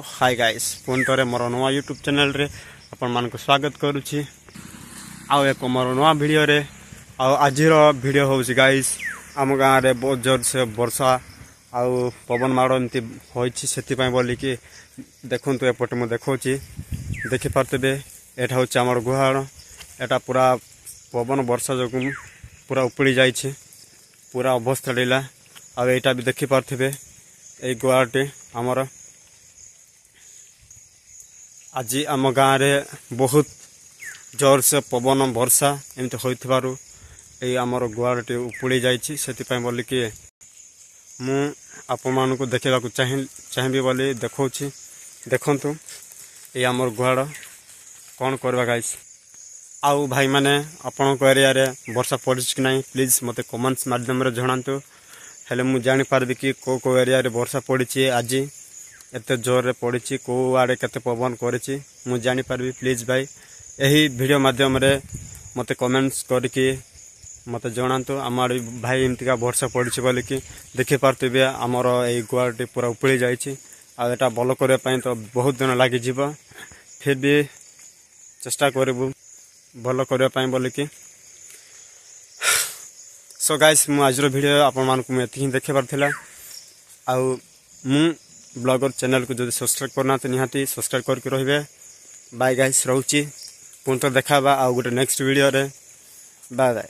Hi guys पुणी थे मोर नुआ यूट्यूब चैनल रे आपण मानक स्वागत करुच्ची आउ एक मोर नुआ वीडियो रे आज वीडियो हूँ गाइस आम गाँव में बहुत जोर से वर्षा आउ पवन माड़ एमती होती बोलिकी देखु एपटे मुझे देखी देखिपे एटा हूँ आमर गुहाल एटा पूरा पवन वर्षा जो पूरा उपुड़ी जाइए पूरा अवस्था ढिला आईटा भी देखिपे ये गुहाटी आमर आज आम गाँव में बहुत जोर से पवन वर्षा एमती हो आमर गुहाटी उपुड़ी जाइए बोलिकी मु आपण मानक देखा चाहिए बोली देखी देखु ये आमर गुहाड़ कौन करवा गाइस आउ भाई मैंने आपण एरिया रे वर्षा पड़ी कि ना प्लीज मत कमेंट्स माध्यम जनातु हेले मु जानी पारबी कि को एरिया रे वर्षा पड़ी आज एत जोर रे पड़ी कौ आड़े केते पवन करी मु जानी पारबी प्लीज भाई यही वीडियो माध्यम रे मत कमेंट्स करके मत जनातु आम आड़े भाई एमतीका वर्षा पड़ी बोलिकी देखिपे आमर ये गुहाटी पूरा उपुड़ी जाइए आटा भल करने तो बहुत दिन लगी फिर भी चेष्टा करूँ भल करने बोलिकी सो गाइस मु आज वीडियो आपण मानक मुझे देखा पार्थिला आउ मु ब्लॉगर चैनल को जो सब्सक्राइब करना तो निहाती सब्सक्राइब करके रहिबे बाय गाइस रहउची पुनः देखा आउ गोटे नेक्स्ट वीडियो रे बाय बाय।